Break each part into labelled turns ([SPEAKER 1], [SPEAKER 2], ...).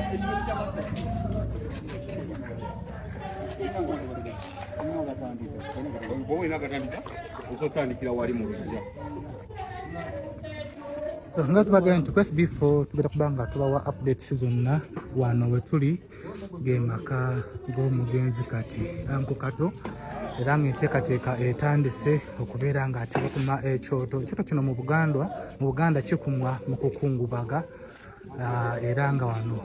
[SPEAKER 1] Nga tubagenda nti ku Sb4 tugenda kubanga tubawa updates zonna wano wetuli gemaka g'omugenzi kati Uncle Kato era ng'enteekateeka etandise okubeera ng'ate bakuma ekyoto. Ekyoto kino mu Buganda kikumwa mu kukungubaga era nga wano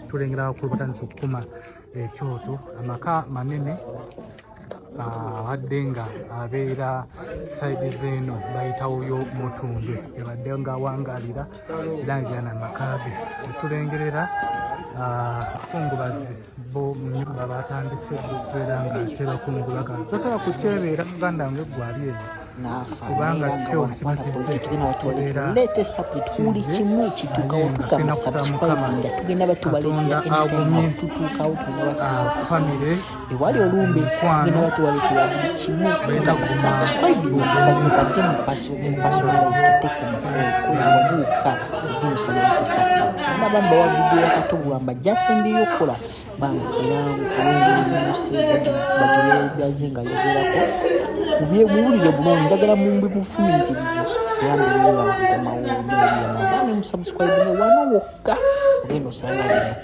[SPEAKER 1] tulengera bakulu batandise okukuma ekyoto. Amaka manene wadde nga abeera saidi zeno bayitawo yo Mutundwe yabadde nga awangalira era ng'ana amakaage etulengerera kungubazi bo munyumba batandise okubeera nga ate bakungubaga totera kukyebeera Uganda ng'eggwali eyo kubanga kyo kibatize kibeera tugenda kusaba Mukama Katonda agumye famire
[SPEAKER 2] ewali olumbe
[SPEAKER 1] kwano
[SPEAKER 2] nabamba wa video ya Kato Lubwama jasembiyo kola banga era nkuwenzi bajule byazenga yogerako mubiwulire bulungi ndagala mumbi mufumitirize yambirira ngamawo n'ebyo musubscribe ne wano wokka ogenda osanga bino.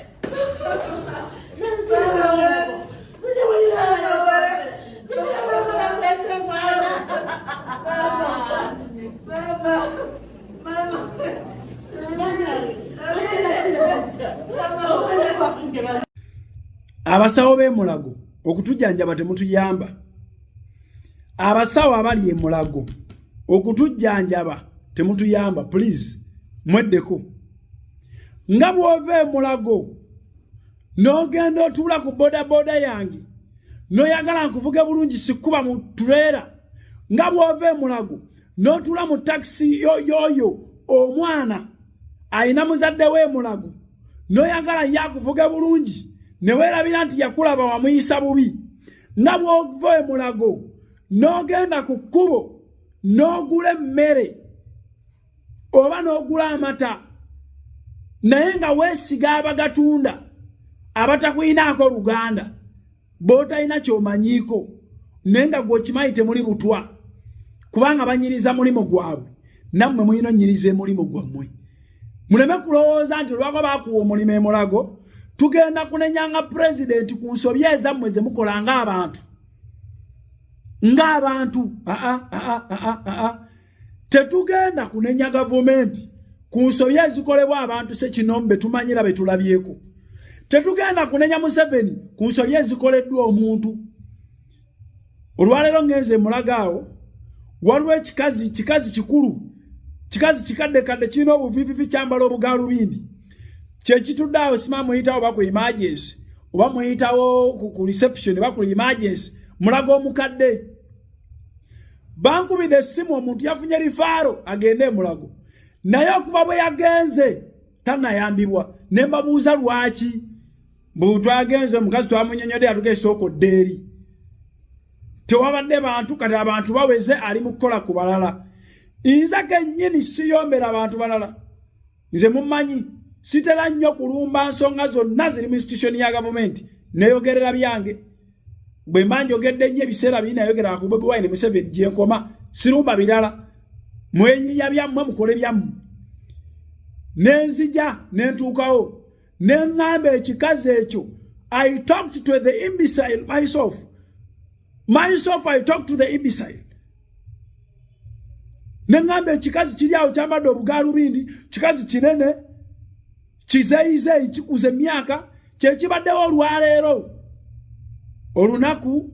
[SPEAKER 3] Abasawo b'emulago okutujjanjaba temutuyamba. Abasawo abali emulago okutujjanjaba temutuyamba, please mweddeko. Nga bw'ova emulago n'ogenda otuula ku bodaboda yange n'oyagala nkuvuge bulungi sikuba mu trailer. Nga bw'ova emulago n'otuula mu taxi yoyo omwana ayina muzadde w'emulago n'oyagala yakuvuge bulungi neweerabira nti yakulaba wamuyisa bubi. Nga bw'ova emulago n'ogenda ku kkubo n'ogula emmere oba n'ogula amata naye nga weesiga abagatunda abatakuyinaako Luganda b'otalina ky'omanyiiko naye nga gw'okimanyi temuli butwa kubanga banyiriza mulimu gwabwe nammwe muyina onnyiriza emulimu gwammwe. Muleme kulowooza nti lwako baakuwa omulimu emulago tugenda kunenyanga pulezidenti ku nsobi ezammwe ze mukola ng'abantu. Tetugenda kunenya gavumenti ku nsobi ezikolebwa abantu sekinombe tumanyira betulabyeko. Tetugenda kunenya Museveni ku nsobi ezikoleddwa omuntu. Olwaleero ngenze mulagaawo waliwo ekikazi kikulu kikazi kikaddekadde kirina obuviivivi kyambala obugaalubindi kyekitudde awo sima muyitawo oba ku emergency oba muyitawo ku reception oba ku emergency mulago omukadde. Bankubidde essimu omuntu yafunye rifaaro agende emulago naye okuva bwe yagenze tanayambibwa. Ne mbabuuza lwaki bwe twagenze omukazi twamunyonyodde yatugeesa okodde eri tewabadde bantu kati abantu baweze ali mu kukola ku balala. Nze kennyini siyombera abantu balala. Nze mumanyi sitera nnyo kulumba nsonga zonna ziri mu institution ya gavumenti neyogerera byange. Bwe mba njogedde nnyo ebiseera biri nayogera ku Bobi Wine Museveni gye nkoma sirumba birala. Mwenyinya byammwe mukole byammwe. Nenzija nentuukawo neŋŋamba ekikazi ekyo. I talked to the imbecile myself. I talked to the imbecile. Neŋŋamba ekikazi kiri awo kyambadde obugaalubindi kikazi kinene kizeyizeyi kikuze emyaka kyekibaddewo olwaleero olunaku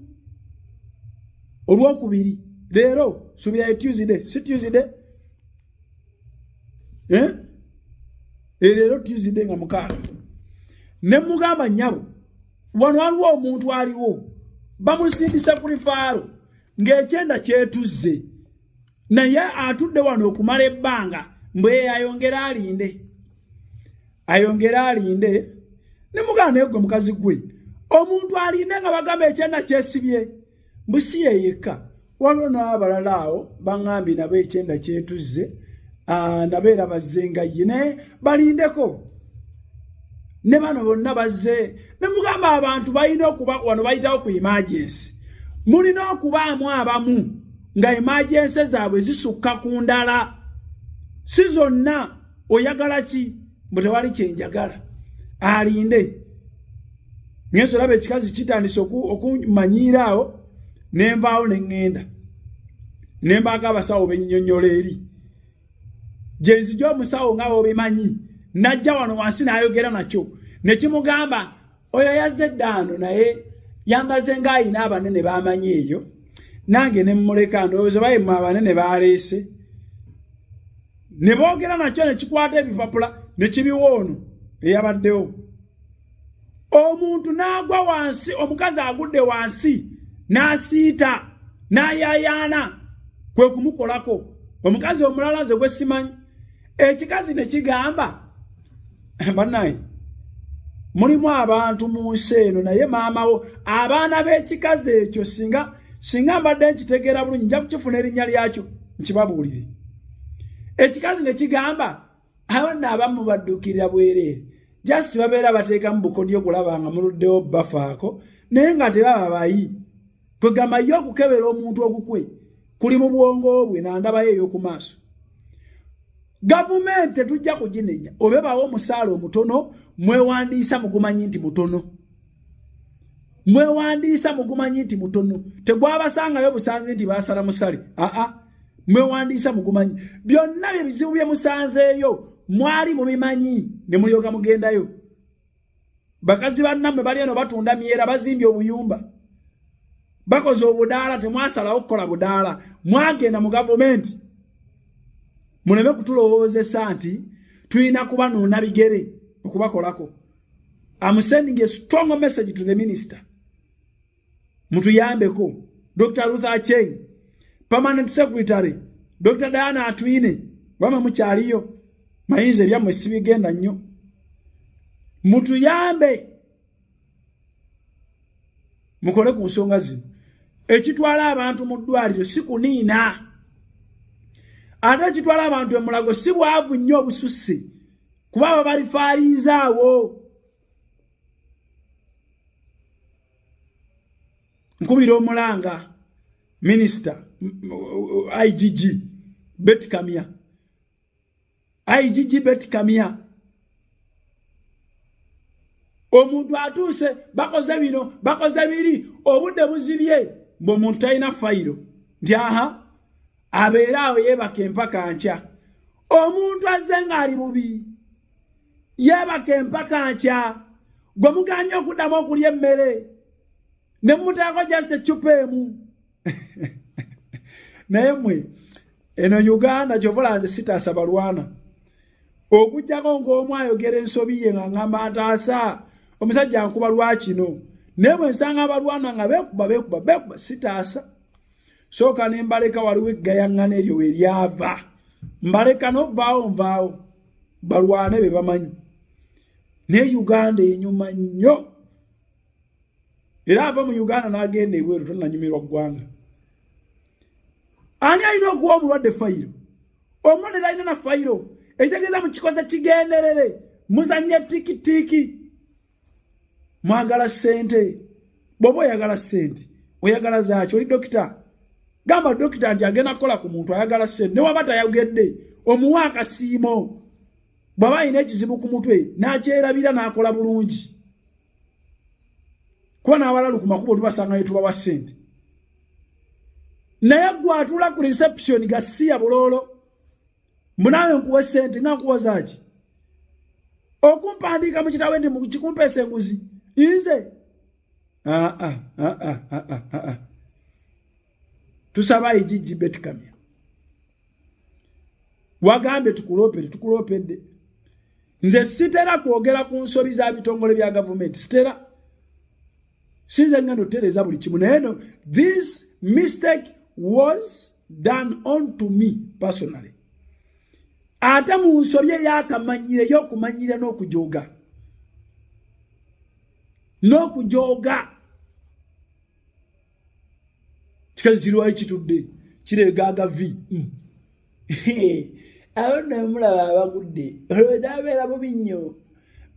[SPEAKER 3] olwokubiri leero subira Tuesday si Tuesday leero Tuesday nga mukaaga ne mugamba nnyabo wano waliwo omuntu aliwo bamusindise ku lifaaro ng'ekyenda kyetuzze naye atudde wano okumala ebbanga mbwe ayongera alinde ne mugamba naye gwe mukazi gwe omuntu alinde nga bagamba ekyenda kyesibye mbusi yekka waliwo n'abalala awo baŋŋambye nabo ekyenda kyetuzze nabeera bazze nga ye naye balindeko ne bano bonna bazze ne mugamba abantu balina okuba wano bayitawo ku emergency mulina okubaamu abamu nga emergency zaabwe zisukka ku ndala si zonna oyagala ki bwe tewali kyenjagala alinde ngenso olaba ekikazi kitandise okumanyiiraawo nenvaawo neŋŋenda nembaako abasawo bennyonnyola eri gyenzija omusawo nga wobimanyi najja wano wansi n'ayogera nakyo nekimugamba oyo yazze eddaano naye yambaze ng'ayina abanene baamanyi eyo nange ne mmuleka ndowooza bayemu abanene baaleese ne boogera nakyo ne kikwata ebipapula ne kibiwa ono eyabaddewo omuntu n'agwa wansi omukazi agudde wansi n'asiita n'ayaayaana kwe kumukolako omukazi omulala nze gwe simanyi ekikazi ne kigamba bannaye mulimu abantu mu nsi eno naye maamawo abaana b'ekikazi ekyo singa mbadde nkitegeera bulungi nja kukifuna erinnya lyakyo nkibabuulire ekikazi ne kigamba abaana abamu badduukirira bwereere jasi babeera bateekamu bukodyo okulaba nga muluddewo bafaako naye nga tebaba bayi kwegamba ye okukebera omuntu ogukwe kuli mu bwongo bwe nandabayo ey'oku maaso gavumenti tetujja kuginenya obebawo omusaala omutono mwewandiisa mugumanyi nti mutono mwewandiisa mugumanyi nti mutono tegwabasangayo busanze nti basala musale mwewandiisa mugumanyi byonna bye bizibu bye musanzeeyo mwali mubimanyi ne mulyoka mugendayo bakazi bannammwe bali eno batunda myera bazimbye obuyumba bakoze obudaala temwasalawo okukola budaala mwagenda mu gavumenti muleme kutulowoozesa nti tulina kubanuuna bigere okubakolako. I'm sending a strong message to the minister. Mutuyambeko. Dr. Ruth Acheng, Permanent Secretary, Dr. Diana Atwine, wama mukyaliyo, mayinza ebyamwe sibigenda nnyo. Mutuyambe. Mukole ku nsonga zino. Ekitwala abantu mu ddwaliro si kuniina. Ate ekitwala abantu emulago si bwavu nnyo obususse. Kuba balifaliizaawo. Nkubira Emilanga, Minister, IGG, Betty Kamia. IGG Betty Kamia. Omuntu atuuse bakoze bino, bakoze biri, obudde buzibye, ng'omuntu talina fayiro. Nti aha, abeeraawo yeebaka empaka nkya. Omuntu azze ng'ali bubi, yeebaka empaka nkya. Gwe muganye okuddamu okulya emmere. Ne mutaako just ecupa emu. Naye mmwe, eno Uganda kyobulanze sitaasa balwana. Okujjako ng'omu ayogera ensobi ye nga ngamba ntaasa. Omusajja nkuba lwakino. Naye bwe nsanga abalwana nga beekuba sitaasa. Sooka ne mbaleka waliwo eggayaŋŋana eryo we lyava. Mbaleka n'ovaawo nvaawo. Balwane be bamanyi. Naye Uganda enyuma nnyo. Era ava mu Uganda n'agenda ebweru tonnanyumirwa ggwanga. Ani alina okuwa omulwadde fayiro? Omulwadde talina na fayiro. Ekitegeeza mu kikoze kigenderere. Muzanye tikitiki. Mwagala ssente. Bw'oba oyagala ssente, oyagala zaaki? Oli dokita. Gamba dokita nti agenda kukola ku muntu ayagala ssente. Ne waba tayogedde, omuwa akasiimo. Bw'aba alina ekizibu ku mutwe, n'akyerabira n'akola bulungi. Kuba n'abalalu ku makubo tubasanga yetuba wa ssente. Naye gwe atula ku reception gasiya buloolo. Munaawe nkuwa ssente nga nkuwa zaaki? Okumpandiika mu kitawe ndi mu kikumpeesa enguzi. Nze? Tusaba IGG Betty Kamia. Wagambe tukuloopedde. Nze sitera kwogera ku nsobi za bitongole bya gavumenti. Sitera. Since I'm going to tell buli kimu naye no, this mistake was done on to me personally. Ate mu nsobye yakamanyire y'okumanyira n'okujooga. N'okujooga. Kikazirwa ekitudde kireegaaga vi. Abonna mulaba abagudde. Olowooza abeera bubi nnyo.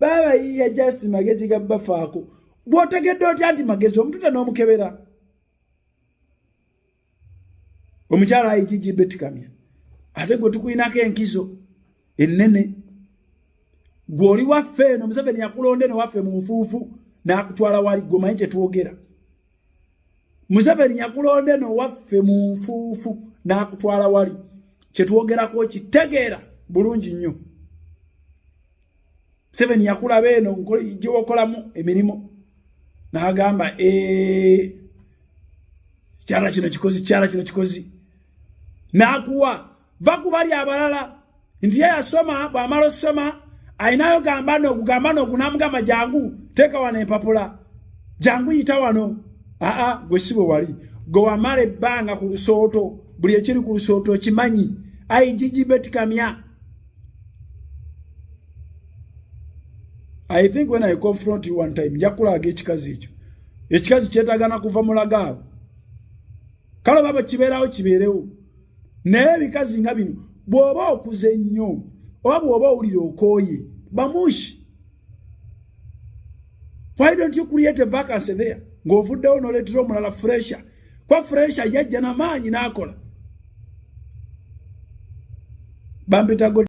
[SPEAKER 3] baba yiye just magezi gabafaako bwotegedde otya nti magezi omuntu n'omukebera omukyala ayigigi betikamya ate gwe tukuyinako enkizo ennene gw'oli waffe eno Museveni yakulonde newaffe mu nfuufu n'akutwala wali gomanyi kye twogera Museveni yakulonde newaffe mu nfuufu n'akutwala wali kye twogerako kitegeera bulungi nnyo Museveni yakulaba eno gye wokolamu emirimu n'agamba kyala kino kikozi n'akuwa va ku bali abalala nti ye yasoma bw'amala osoma ayinayo gamba n'ogunamugamba jangu teeka wano empapula jangu yita wano gwe si bwe wali gwe wamala ebbanga ku lusooto buli ekiri ku lusooto kimanyi ayigigi betikamya. I think when I confront you one time njakulaga ekikazi kyetagana kuva mulagaawo kale baba kibeerewo naye bikazi nga bino bw'oba okuze nnyo oba bw'oba owulira okooye bamushi. Why don't you create a vacancy there ng'ovuddewo n'oleetera omulala fresha kwa fresha yajja n'amaanyi n'akola bampita